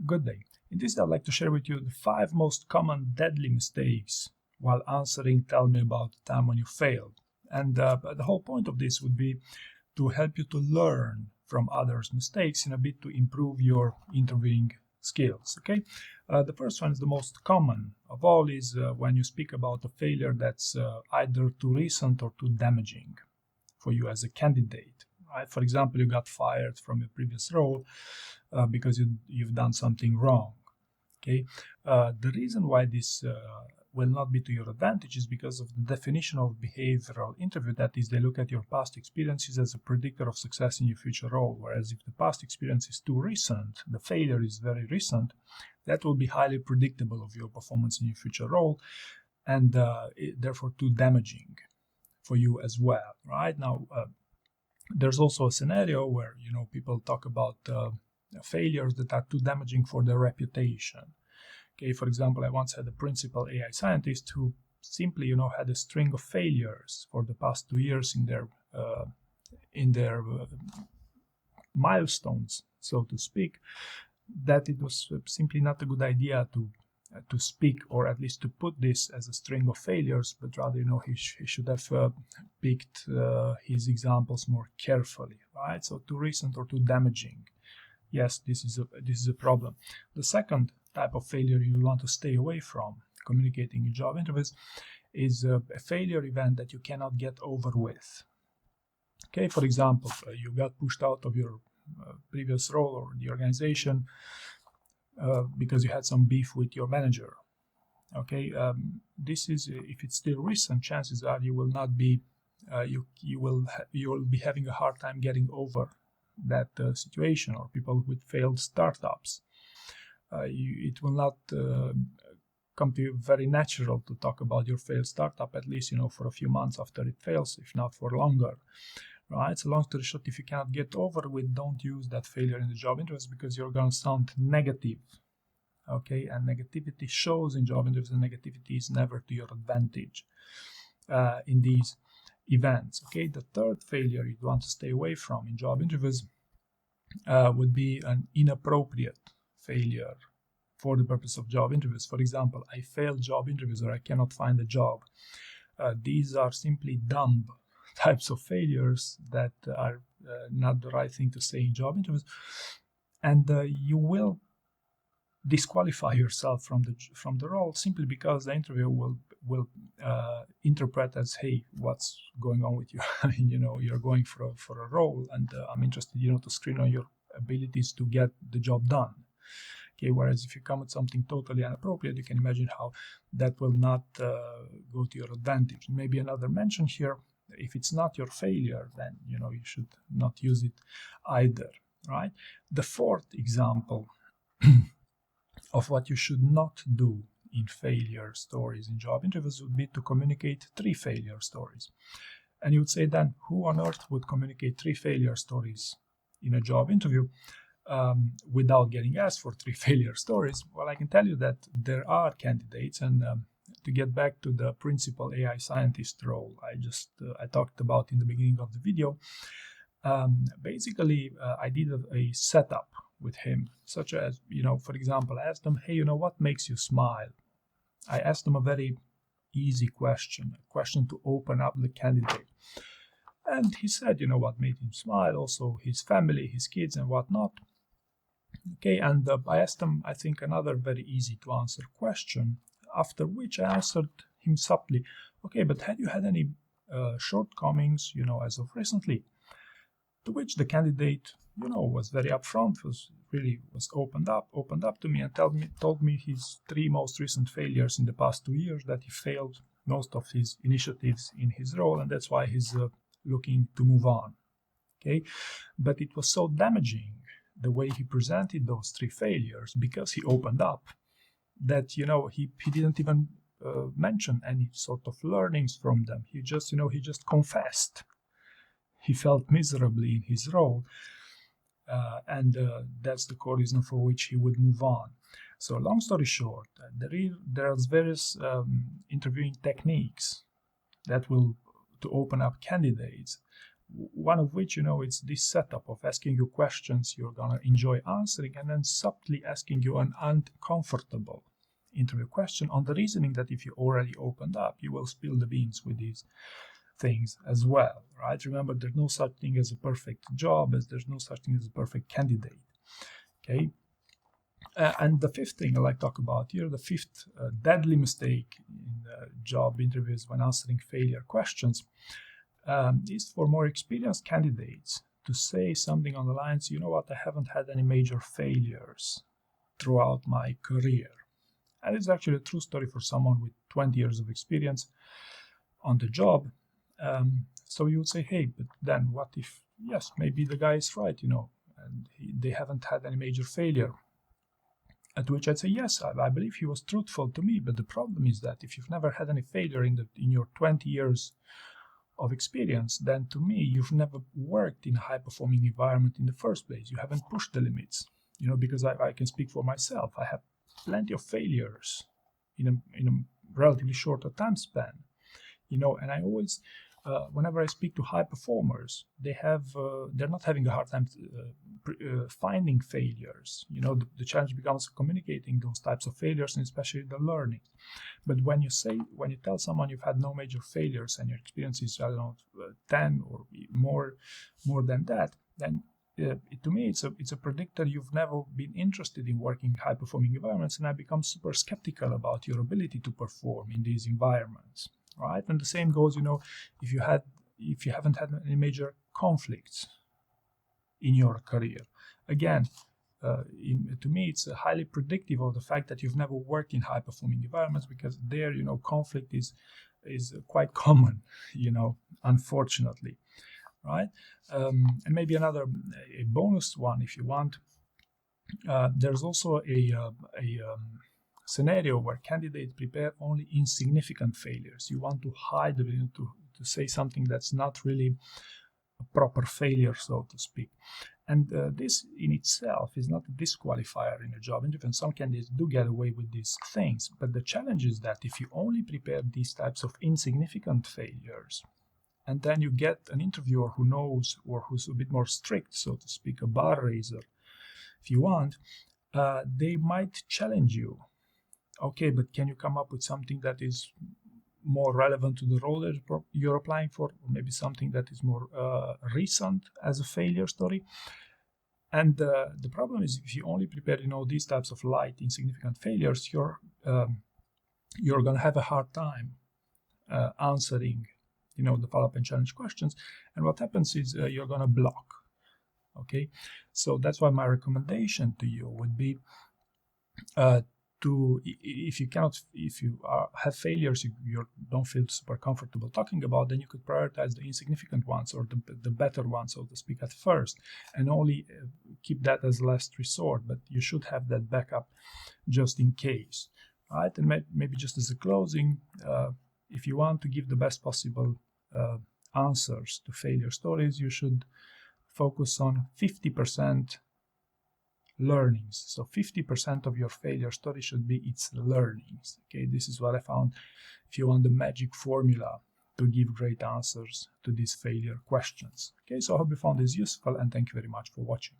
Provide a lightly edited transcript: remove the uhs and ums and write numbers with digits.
Good day. In this, I'd like to share with you the 5 most common deadly mistakes while answering "Tell me about the time when you failed." And the whole point of this would be to help you to learn from others' mistakes in a bit to improve your interviewing skills. Okay, the first one is the most common of all is when you speak about a failure that's either too recent or too damaging for you as a candidate. Right? For example, you got fired from your previous role because you've done something wrong. Okay, the reason why this will not be to your advantage is because of the definition of behavioral interview. That is, they look at your past experiences as a predictor of success in your future role. Whereas if the past experience is too recent, the failure is very recent, that will be highly predictable of your performance in your future role, and therefore too damaging for you as well. Right now, there's also a scenario where people talk about failures that are too damaging for their reputation. Okay, for example, I once had a principal AI scientist who simply, had a string of failures for the past 2 years in their milestones, so to speak, that it was simply not a good idea to speak, or at least to put this as a string of failures, but rather, he should have picked his examples more carefully, right? So too recent or too damaging. Yes, this is a problem. The second type of failure you want to stay away from communicating in job interviews is a failure event that you cannot get over with. Okay, for example, you got pushed out of your previous role or the organization because you had some beef with your manager. Okay, this is, if it's still recent, chances are you will not be you will be having a hard time getting over that situation. Or people with failed startups, it will not come to you very natural to talk about your failed startup, at least for a few months after it fails, if not for longer. Right? So long story short, if you cannot get over with, don't use that failure in the job interviews, because you're going to sound negative. Okay, and negativity shows in job interviews, and negativity is never to your advantage in these events. Okay, the third failure you'd want to stay away from in job interviews would be an inappropriate failure for the purpose of job interviews. For example, I failed job interviews, or I cannot find a job. These are simply dumb types of failures that are not the right thing to say in job interviews, and you will disqualify yourself from the role simply because the interviewer will interpret as, hey, what's going on with you? I mean, you're going for a role, and I'm interested, to screen on your abilities to get the job done. Okay, whereas if you come with something totally inappropriate, you can imagine how that will not go to your advantage. Maybe another mention here: if it's not your failure, then you should not use it either. Right? The fourth example of what you should not do in failure stories in job interviews would be to communicate 3 failure stories. And you would say, then, who on earth would communicate 3 failure stories in a job interview without getting asked for 3 failure stories? Well, I can tell you that there are candidates, and to get back to the principal AI scientist role I talked about in the beginning of the video, basically I did a setup with him, such as, for example, I asked him, hey, what makes you smile? I asked him a very easy question, a question to open up the candidate. And he said, what made him smile, also his family, his kids, and whatnot. Okay, and I asked him, I think, another very easy to answer question, after which I answered him subtly, okay, but had you had any shortcomings, as of recently? To which the candidate, was very upfront, was opened up to me, and told me his 3 most recent failures in the past 2 years, that he failed most of his initiatives in his role, and that's why he's looking to move on. Okay, but it was so damaging the way he presented those 3 failures, because he opened up, that he didn't even mention any sort of learnings from them. He just confessed. He felt miserably in his role, and that's the core reason for which he would move on. So, long story short, there's various interviewing techniques that will to open up candidates one of which, it's this setup of asking you questions you're gonna enjoy answering, and then subtly asking you an uncomfortable interview question on the reasoning that if you already opened up, you will spill the beans with these things as well, right? Remember, there's no such thing as a perfect job, as there's no such thing as a perfect candidate, okay? And the fifth thing I like to talk about here, the fifth deadly mistake in job interviews when answering failure questions, is for more experienced candidates to say something on the lines, you know what, I haven't had any major failures throughout my career. And it's actually a true story for someone with 20 years of experience on the job. So you would say, hey, but then what if, yes, maybe the guy is right, and they haven't had any major failure. At which I'd say, yes, I believe he was truthful to me, but the problem is that if you've never had any failure in your 20 years of experience, then to me, you've never worked in a high-performing environment in the first place. You haven't pushed the limits, because I can speak for myself. I have plenty of failures in a relatively shorter time span, and I always, whenever I speak to high performers, they're not having a hard time finding failures. The challenge becomes communicating those types of failures, and especially the learning. But when you tell someone you've had no major failures and your experience is, 10 or more than that, then to me it's a predictor you've never been interested in working in high-performing environments, and I become super skeptical about your ability to perform in these environments, right? And the same goes, if you haven't had any major conflicts in your career. Again, to me, it's highly predictive of the fact that you've never worked in high-performing environments, because there, conflict is quite common, unfortunately, right? And maybe a bonus one, if you want. There's also a scenario where candidates prepare only insignificant failures. You want to hide to say something that's not really a proper failure, so to speak. And this in itself is not a disqualifier in a job interview. Some candidates do get away with these things, but the challenge is that if you only prepare these types of insignificant failures, and then you get an interviewer who knows, or who's a bit more strict, so to speak, a bar raiser, if you want, they might challenge you. Okay, but can you come up with something that is more relevant to the role that you're applying for, or maybe something that is more recent as a failure story? And the problem is, if you only prepare, these types of light, insignificant failures, you're going to have a hard time answering, the follow-up and challenge questions. And what happens is you're going to block. Okay, so that's why my recommendation to you would be if you have failures you don't feel super comfortable talking about, then you could prioritize the insignificant ones, or the better ones, so to speak, at first, and only keep that as last resort. But you should have that backup just in case, right? And maybe just as a closing, if you want to give the best possible answers to failure stories, you should focus on 50% learnings. So 50% of your failure story should be its learnings. Okay, this is what I found if you want the magic formula to give great answers to these failure questions. Okay, so I hope you found this useful, and thank you very much for watching.